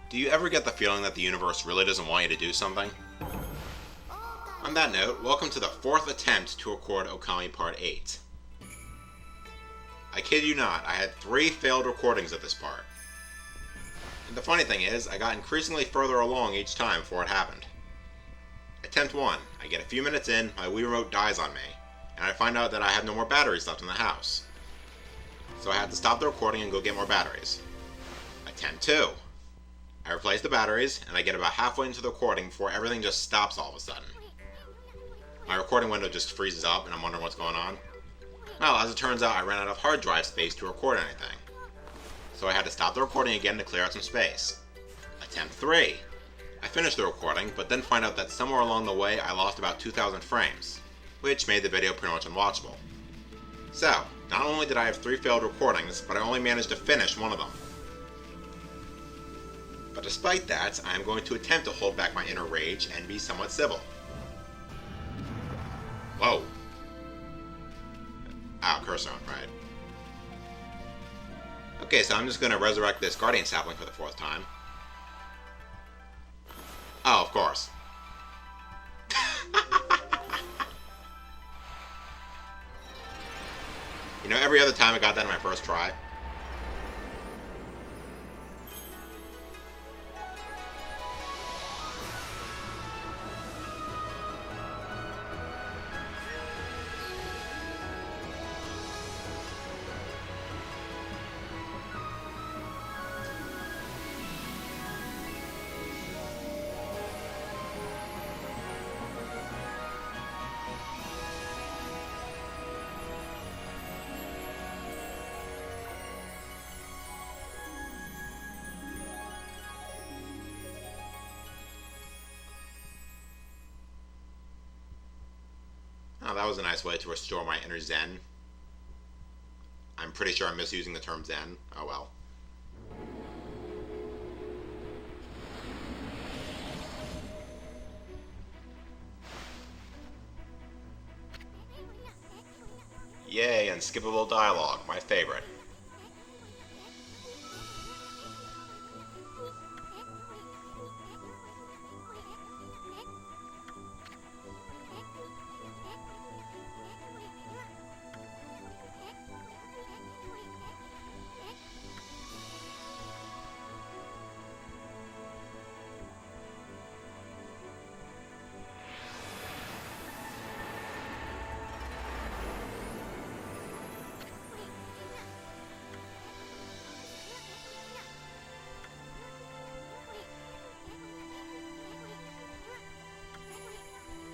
Do you ever get the feeling that the universe really doesn't want you to do something? On that note, welcome to the 4th attempt to record Okami Part 8. I kid you not, I had 3 failed recordings of this part. And the funny thing is, I got increasingly further along each time before it happened. Attempt 1, I get a few minutes in, my Wii Remote dies on me, and I find out that I have no more batteries left in the house. So I had to stop the recording and go get more batteries. Attempt 2. I replace the batteries, and I get about halfway into the recording before everything just stops all of a sudden. My recording window just freezes up, and I'm wondering what's going on. Well, as it turns out, I ran out of hard drive space to record anything. So I had to stop the recording again to clear out some space. Attempt 3. I finished the recording, but then find out that somewhere along the way I lost about 2,000 frames, which made the video pretty much unwatchable. So, not only did I have 3 failed recordings, but I only managed to finish one of them. But despite that, I am going to attempt to hold back my inner rage and be somewhat civil. Whoa. Ow, cursor on, right. Okay, so I'm just going to resurrect this Guardian Sapling for the 4th time. Oh, of course. You know, every other time I got that in my first try. Oh, that was a nice way to restore my inner zen. I'm pretty sure I'm misusing the term zen. Oh well. Yay, unskippable dialogue, my favorite.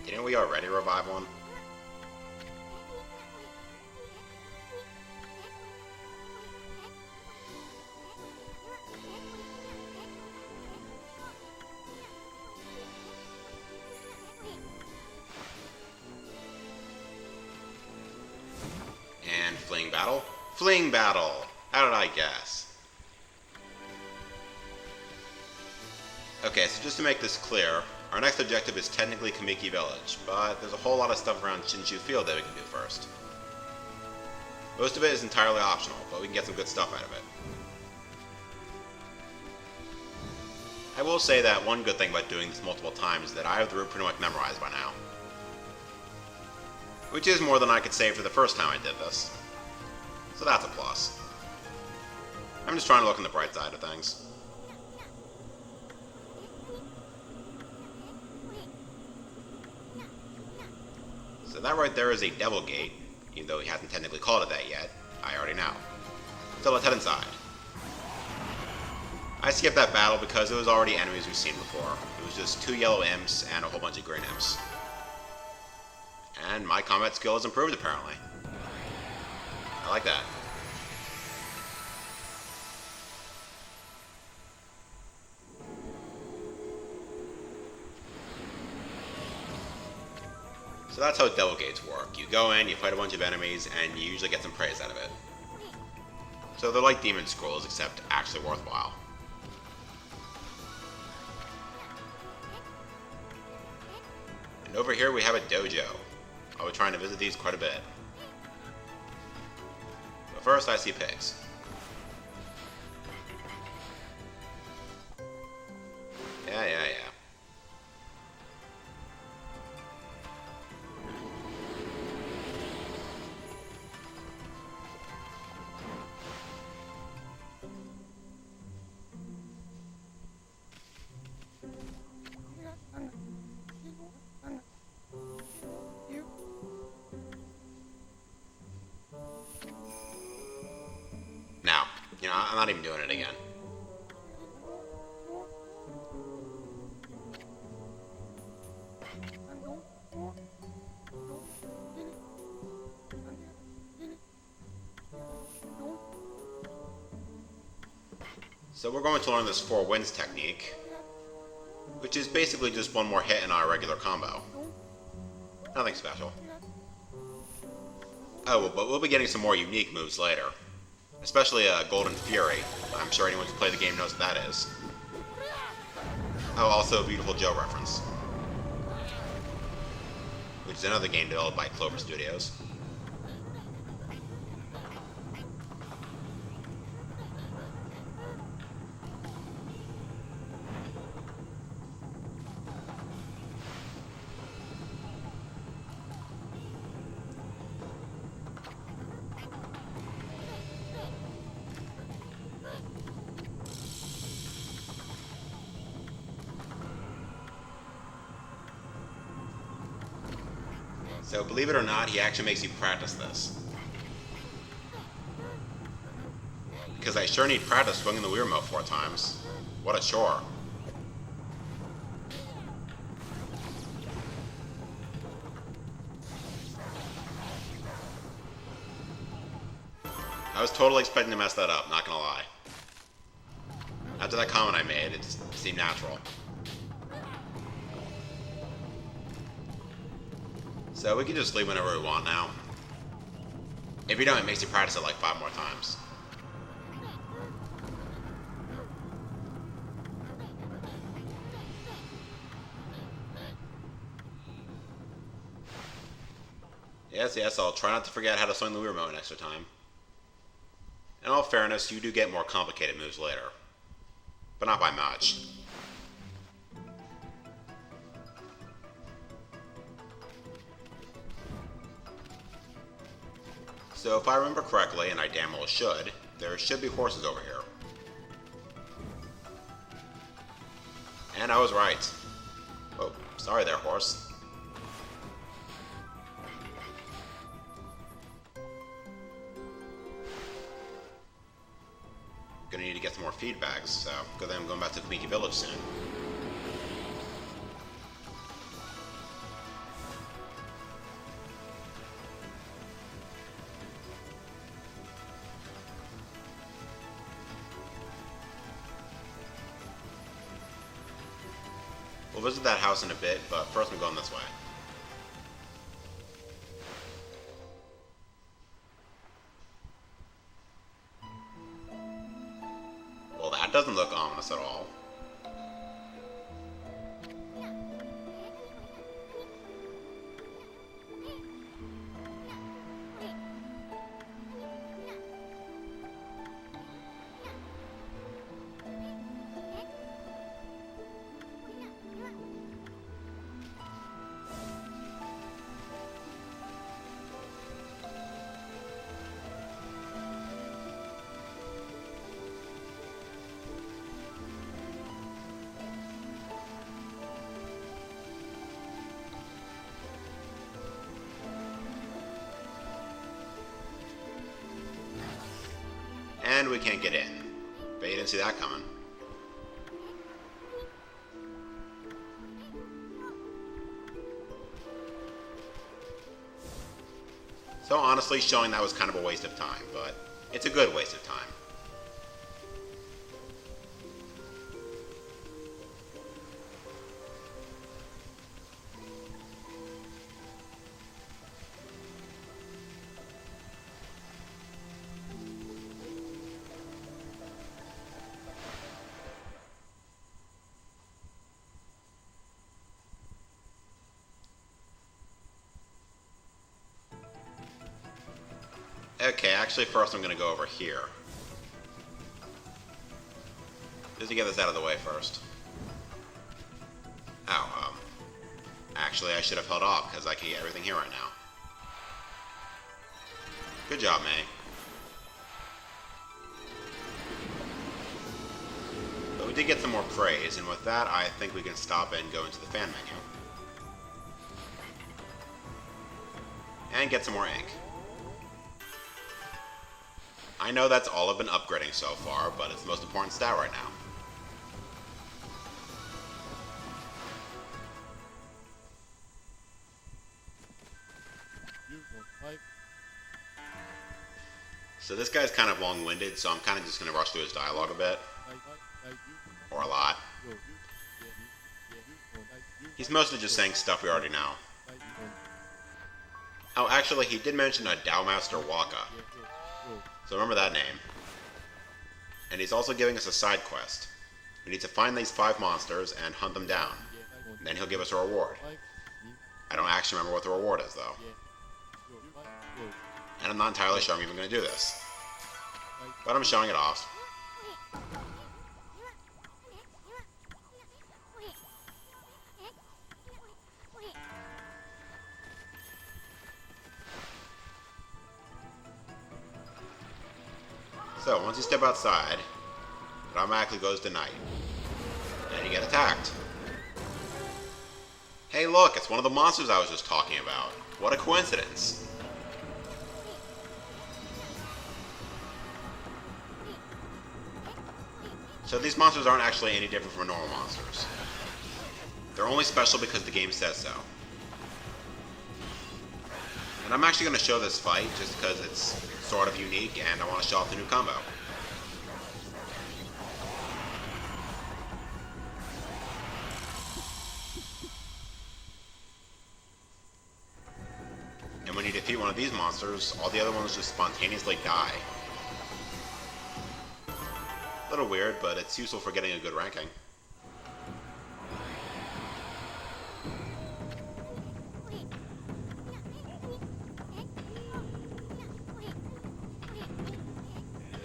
Didn't we already revive one? And fleeing battle? Fleeing battle! How did I guess? Okay, so just to make this clear, our next objective is technically Kamiki Village, but there's a whole lot of stuff around Shinshu Field that we can do first. Most of it is entirely optional, but we can get some good stuff out of it. I will say that one good thing about doing this multiple times is that I have the route pretty much memorized by now. Which is more than I could say for the first time I did this. So that's a plus. I'm just trying to look on the bright side of things. So that right there is a Devil Gate, even though he hasn't technically called it that yet. I already know. So let's head inside. I skipped that battle because it was already enemies we've seen before. It was just 2 yellow imps and a whole bunch of green imps. And my combat skill has improved apparently. I like that. So that's how Devil Gates work. You go in, you fight a bunch of enemies, and you usually get some praise out of it. So they're like Demon Scrolls, except actually worthwhile. And over here we have a dojo. I'll be trying to visit these quite a bit. But first I see pigs. know, I'm not even doing it again. So we're going to learn this Four Winds technique, which is basically just one more hit in our regular combo. Nothing special. Oh, but we'll be getting some more unique moves later. Especially Golden Fury. I'm sure anyone who's played the game knows what that is. Oh, also a Beautiful Joe reference. Which is another game developed by Clover Studios. So believe it or not, he actually makes you practice this. Because I sure need practice swinging the Wii Remote 4 times. What a chore. I was totally expecting to mess that up, not gonna lie. After that comment I made, it just seemed natural. So we can just leave whenever we want now. If you don't, it makes you practice it like 5 more times. Yes, I'll try not to forget how to swing the Wii Remote an extra time. In all fairness, you do get more complicated moves later. But not by much. So if I remember correctly, and I damn well should, there should be horses over here. And I was right. Oh, sorry there, horse. Gonna need to get some more feedbacks, so good thing I'm going back to Kamiki Village soon. We'll visit that house in a bit, but first I'm going this way. Well, that doesn't look ominous at all. And we can't get in. Bet you didn't see that coming. So honestly, showing that was kind of a waste of time, but it's a good waste of time. Okay, actually first I'm going to go over here. Just to get this out of the way first. Oh, actually I should have held off because I can get everything here right now. Good job, May. But we did get some more praise, and with that I think we can stop and go into the fan menu. And get some more ink. I know that's all I've been upgrading so far, but it's the most important stat right now. So this guy's kind of long-winded, so I'm kind of just going to rush through his dialogue a bit. Or a lot. He's mostly just saying stuff we already know. Oh, actually, he did mention a Dowmaster Waka. So remember that name. And he's also giving us a side quest. We need to find these 5 monsters and hunt them down. And then he'll give us a reward. I don't actually remember what the reward is, though. And I'm not entirely sure I'm even going to do this. But I'm showing it off. So, once you step outside, it automatically goes to night. And you get attacked. Hey look, it's one of the monsters I was just talking about. What a coincidence. So these monsters aren't actually any different from normal monsters. They're only special because the game says so. And I'm actually going to show this fight just because it's sort of unique and I want to show off the new combo. And when you defeat one of these monsters, all the other ones just spontaneously die. A little weird, but it's useful for getting a good ranking.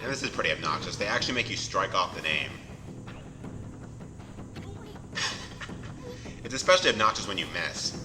And this is pretty obnoxious. They actually make you strike off the name. It's especially obnoxious when you miss.